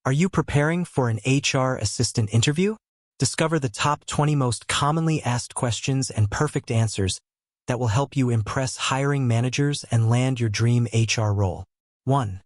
Are you preparing for an HR assistant interview? Discover the top 20 most commonly asked questions and perfect answers that will help you impress hiring managers and land your dream HR role. 1.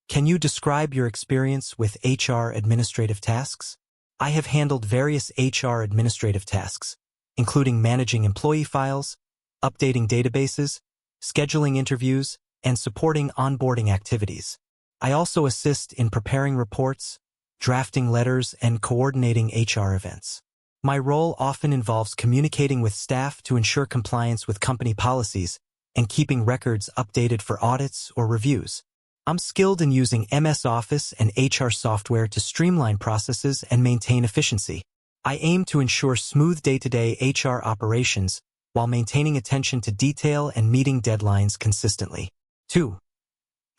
Can you describe your experience with HR administrative tasks? I have handled various HR administrative tasks, including managing employee files, updating databases, scheduling interviews, and supporting onboarding activities. I also assist in preparing reports, drafting letters, and coordinating HR events. My role often involves communicating with staff to ensure compliance with company policies and keeping records updated for audits or reviews. I'm skilled in using MS Office and HR software to streamline processes and maintain efficiency. I aim to ensure smooth day-to-day HR operations while maintaining attention to detail and meeting deadlines consistently. 2.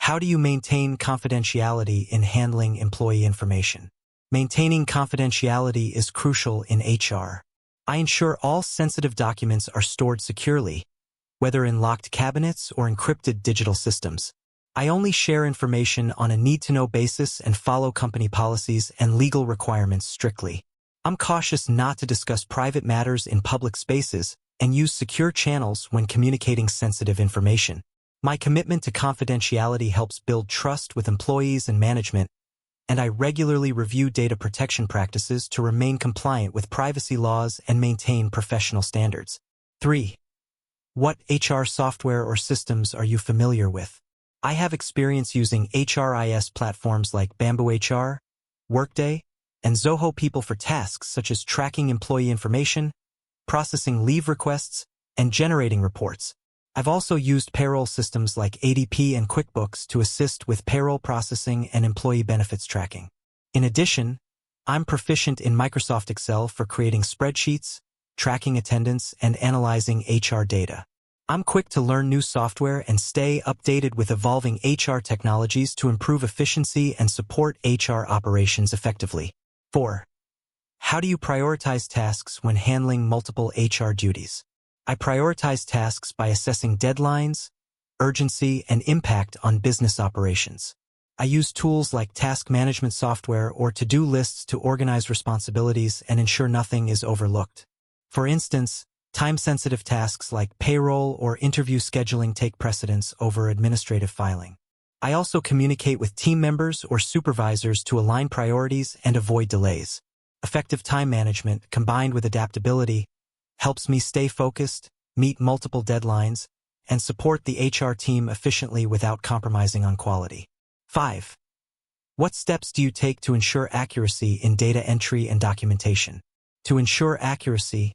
How do you maintain confidentiality in handling employee information? Maintaining confidentiality is crucial in HR. I ensure all sensitive documents are stored securely, whether in locked cabinets or encrypted digital systems. I only share information on a need-to-know basis and follow company policies and legal requirements strictly. I'm cautious not to discuss private matters in public spaces and use secure channels when communicating sensitive information. My commitment to confidentiality helps build trust with employees and management, and I regularly review data protection practices to remain compliant with privacy laws and maintain professional standards. 3. What HR software or systems are you familiar with? I have experience using HRIS platforms like Bamboo HR, Workday, and Zoho People for tasks such as tracking employee information, processing leave requests, and generating reports. I've also used payroll systems like ADP and QuickBooks to assist with payroll processing and employee benefits tracking. In addition, I'm proficient in Microsoft Excel for creating spreadsheets, tracking attendance, and analyzing HR data. I'm quick to learn new software and stay updated with evolving HR technologies to improve efficiency and support HR operations effectively. 4. How do you prioritize tasks when handling multiple HR duties? I prioritize tasks by assessing deadlines, urgency, and impact on business operations. I use tools like task management software or to-do lists to organize responsibilities and ensure nothing is overlooked. For instance, time-sensitive tasks like payroll or interview scheduling take precedence over administrative filing. I also communicate with team members or supervisors to align priorities and avoid delays. Effective time management, combined with adaptability, helps me stay focused, meet multiple deadlines, and support the HR team efficiently without compromising on quality. 5. What steps do you take to ensure accuracy in data entry and documentation? To ensure accuracy,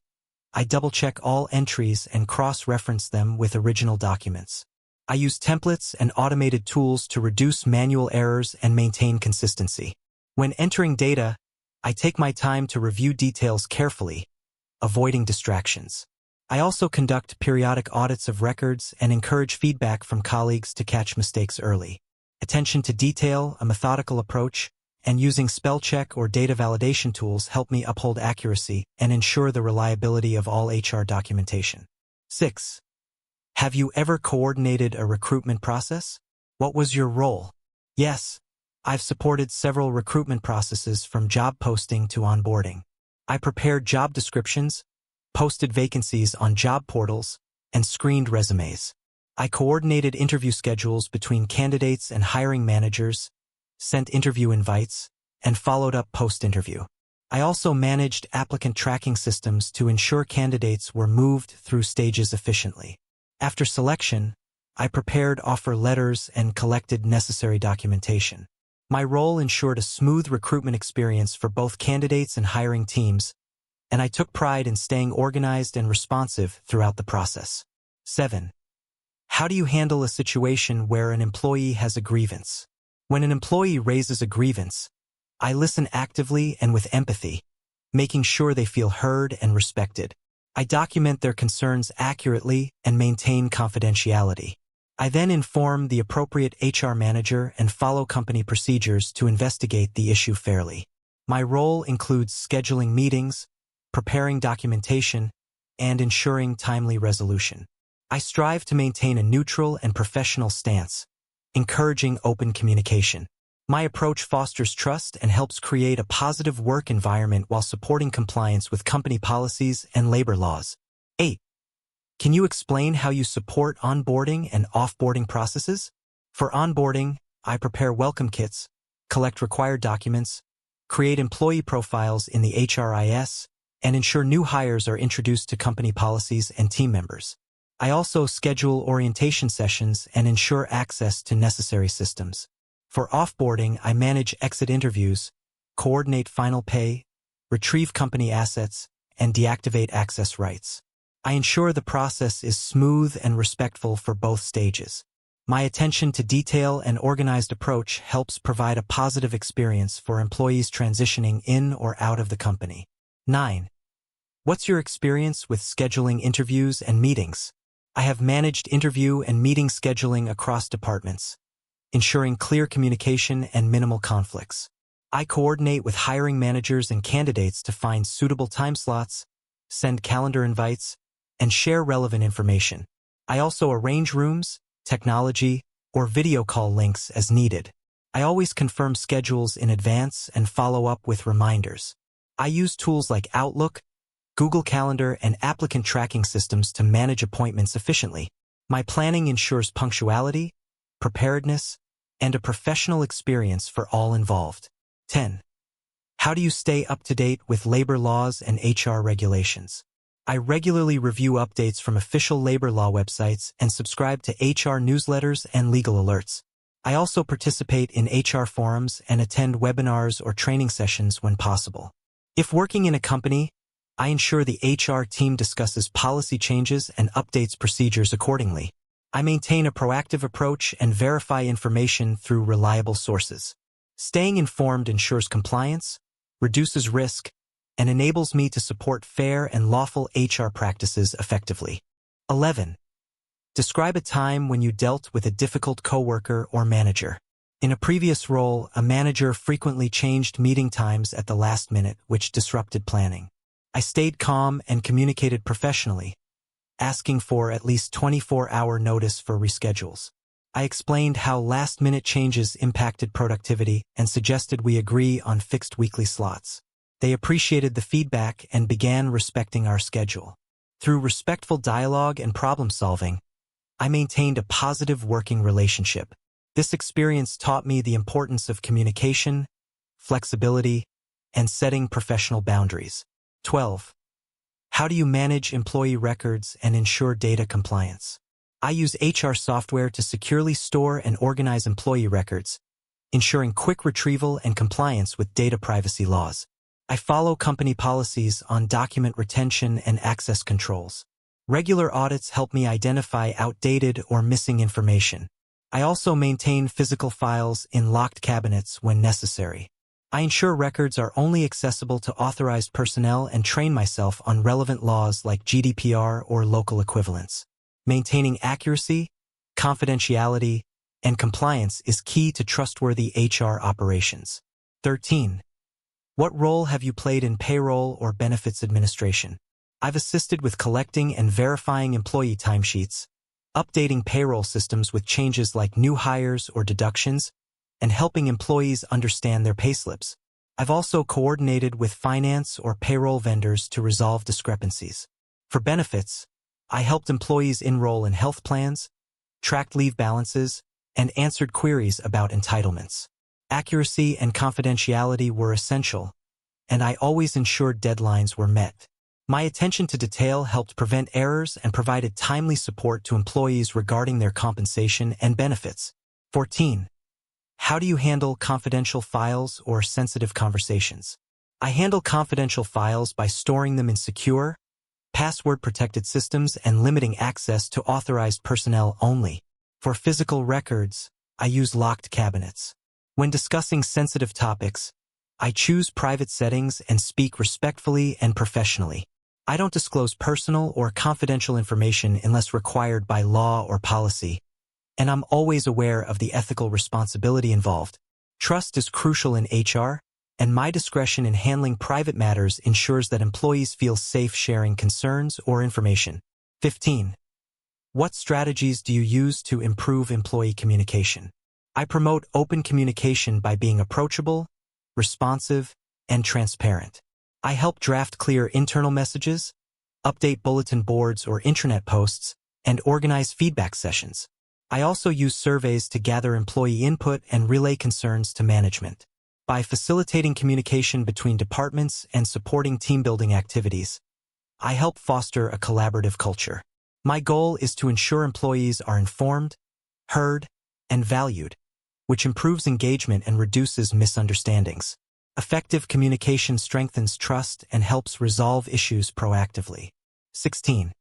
I double-check all entries and cross-reference them with original documents. I use templates and automated tools to reduce manual errors and maintain consistency. When entering data, I take my time to review details carefully, avoiding distractions. I also conduct periodic audits of records and encourage feedback from colleagues to catch mistakes early. Attention to detail, a methodical approach, and using spell check or data validation tools help me uphold accuracy and ensure the reliability of all HR documentation. 6. Have you ever coordinated a recruitment process? What was your role? Yes, I've supported several recruitment processes from job posting to onboarding. I prepared job descriptions, posted vacancies on job portals, and screened resumes. I coordinated interview schedules between candidates and hiring managers, sent interview invites, and followed up post-interview. I also managed applicant tracking systems to ensure candidates were moved through stages efficiently. After selection, I prepared offer letters and collected necessary documentation. My role ensured a smooth recruitment experience for both candidates and hiring teams, and I took pride in staying organized and responsive throughout the process. 7. How do you handle a situation where an employee has a grievance? When an employee raises a grievance, I listen actively and with empathy, making sure they feel heard and respected. I document their concerns accurately and maintain confidentiality. I then inform the appropriate HR manager and follow company procedures to investigate the issue fairly. My role includes scheduling meetings, preparing documentation, and ensuring timely resolution. I strive to maintain a neutral and professional stance, encouraging open communication. My approach fosters trust and helps create a positive work environment while supporting compliance with company policies and labor laws. 8. Can you explain how you support onboarding and offboarding processes? For onboarding, I prepare welcome kits, collect required documents, create employee profiles in the HRIS, and ensure new hires are introduced to company policies and team members. I also schedule orientation sessions and ensure access to necessary systems. For offboarding, I manage exit interviews, coordinate final pay, retrieve company assets, and deactivate access rights. I ensure the process is smooth and respectful for both stages. My attention to detail and organized approach helps provide a positive experience for employees transitioning in or out of the company. 9. What's your experience with scheduling interviews and meetings? I have managed interview and meeting scheduling across departments, ensuring clear communication and minimal conflicts. I coordinate with hiring managers and candidates to find suitable time slots, send calendar invites, and share relevant information. I also arrange rooms, technology, or video call links as needed. I always confirm schedules in advance and follow up with reminders. I use tools like Outlook, Google Calendar, and applicant tracking systems to manage appointments efficiently. My planning ensures punctuality, preparedness, and a professional experience for all involved. 10. How do you stay up to date with labor laws and HR regulations? I regularly review updates from official labor law websites and subscribe to HR newsletters and legal alerts. I also participate in HR forums and attend webinars or training sessions when possible. If working in a company, I ensure the HR team discusses policy changes and updates procedures accordingly. I maintain a proactive approach and verify information through reliable sources. Staying informed ensures compliance, reduces risk, and enables me to support fair and lawful HR practices effectively. 11. Describe a time when you dealt with a difficult coworker or manager. In a previous role, a manager frequently changed meeting times at the last minute, which disrupted planning. I stayed calm and communicated professionally, asking for at least 24-hour notice for reschedules. I explained how last-minute changes impacted productivity and suggested we agree on fixed weekly slots. They appreciated the feedback and began respecting our schedule. Through respectful dialogue and problem-solving, I maintained a positive working relationship. This experience taught me the importance of communication, flexibility, and setting professional boundaries. 12. How do you manage employee records and ensure data compliance? I use HR software to securely store and organize employee records, ensuring quick retrieval and compliance with data privacy laws. I follow company policies on document retention and access controls. Regular audits help me identify outdated or missing information. I also maintain physical files in locked cabinets when necessary. I ensure records are only accessible to authorized personnel and train myself on relevant laws like GDPR or local equivalents. Maintaining accuracy, confidentiality, and compliance is key to trustworthy HR operations. 13. What role have you played in payroll or benefits administration? I've assisted with collecting and verifying employee timesheets, updating payroll systems with changes like new hires or deductions, and helping employees understand their payslips. I've also coordinated with finance or payroll vendors to resolve discrepancies. For benefits, I helped employees enroll in health plans, tracked leave balances, and answered queries about entitlements. Accuracy and confidentiality were essential, and I always ensured deadlines were met. My attention to detail helped prevent errors and provided timely support to employees regarding their compensation and benefits. 14. How do you handle confidential files or sensitive conversations? I handle confidential files by storing them in secure, password-protected systems and limiting access to authorized personnel only. For physical records, I use locked cabinets. When discussing sensitive topics, I choose private settings and speak respectfully and professionally. I don't disclose personal or confidential information unless required by law or policy, and I'm always aware of the ethical responsibility involved. Trust is crucial in HR, and my discretion in handling private matters ensures that employees feel safe sharing concerns or information. 15. What strategies do you use to improve employee communication? I promote open communication by being approachable, responsive, and transparent. I help draft clear internal messages, update bulletin boards or intranet posts, and organize feedback sessions. I also use surveys to gather employee input and relay concerns to management. By facilitating communication between departments and supporting team-building activities, I help foster a collaborative culture. My goal is to ensure employees are informed, heard, and valued, which improves engagement and reduces misunderstandings. Effective communication strengthens trust and helps resolve issues proactively. 16.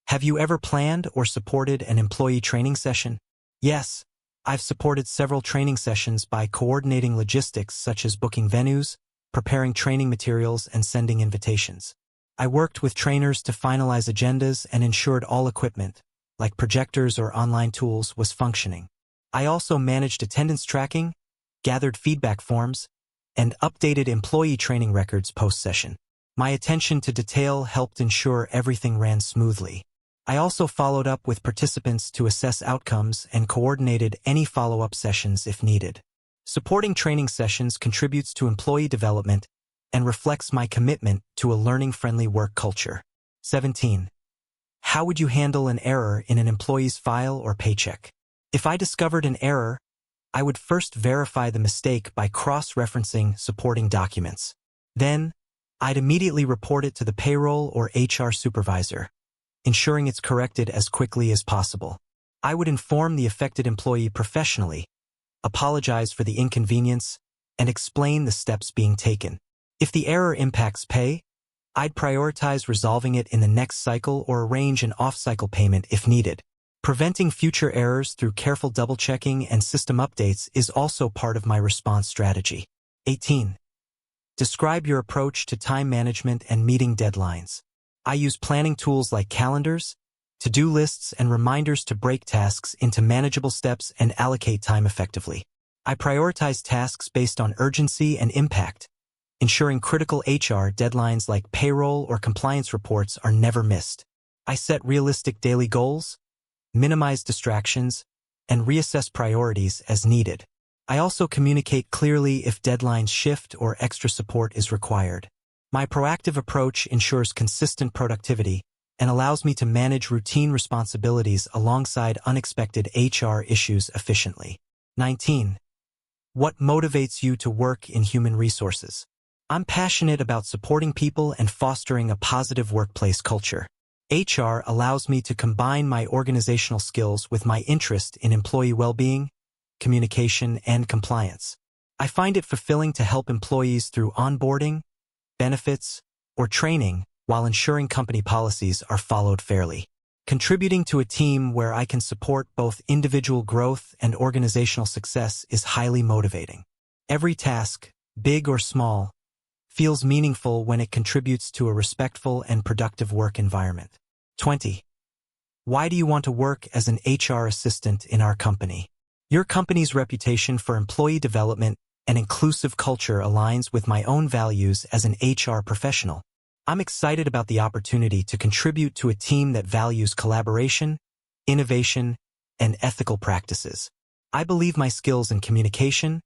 Have you ever planned or supported an employee training session? Yes, I've supported several training sessions by coordinating logistics such as booking venues, preparing training materials, and sending invitations. I worked with trainers to finalize agendas and ensured all equipment, like projectors or online tools, was functioning. I also managed attendance tracking, gathered feedback forms, and updated employee training records post-session. My attention to detail helped ensure everything ran smoothly. I also followed up with participants to assess outcomes and coordinated any follow-up sessions if needed. Supporting training sessions contributes to employee development and reflects my commitment to a learning-friendly work culture. 17. How would you handle an error in an employee's file or paycheck? If I discovered an error, I would first verify the mistake by cross-referencing supporting documents. Then, I'd immediately report it to the payroll or HR supervisor, ensuring it's corrected as quickly as possible. I would inform the affected employee professionally, apologize for the inconvenience, and explain the steps being taken. If the error impacts pay, I'd prioritize resolving it in the next cycle or arrange an off-cycle payment if needed. Preventing future errors through careful double-checking and system updates is also part of my response strategy. 18. Describe your approach to time management and meeting deadlines. I use planning tools like calendars, to-do lists, and reminders to break tasks into manageable steps and allocate time effectively. I prioritize tasks based on urgency and impact, ensuring critical HR deadlines like payroll or compliance reports are never missed. I set realistic daily goals, minimize distractions, and reassess priorities as needed. I also communicate clearly if deadlines shift or extra support is required. My proactive approach ensures consistent productivity and allows me to manage routine responsibilities alongside unexpected HR issues efficiently. 19. What motivates you to work in human resources? I'm passionate about supporting people and fostering a positive workplace culture. HR allows me to combine my organizational skills with my interest in employee well-being, communication, and compliance. I find it fulfilling to help employees through onboarding, benefits, or training while ensuring company policies are followed fairly. Contributing to a team where I can support both individual growth and organizational success is highly motivating. Every task, big or small, feels meaningful when it contributes to a respectful and productive work environment. 20. Why do you want to work as an HR assistant in our company? Your company's reputation for employee development and inclusive culture aligns with my own values as an HR professional. I'm excited about the opportunity to contribute to a team that values collaboration, innovation, and ethical practices. I believe my skills in communication,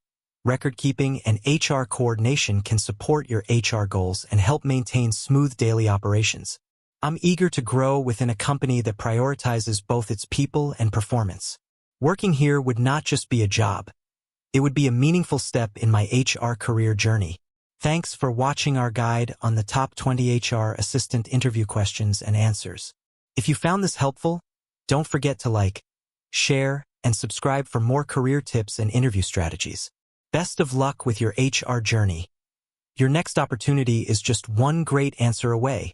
record-keeping, and HR coordination can support your HR goals and help maintain smooth daily operations. I'm eager to grow within a company that prioritizes both its people and performance. Working here would not just be a job. It would be a meaningful step in my HR career journey. Thanks for watching our guide on the top 20 HR assistant interview questions and answers. If you found this helpful, don't forget to like, share, and subscribe for more career tips and interview strategies. Best of luck with your HR journey. Your next opportunity is just one great answer away.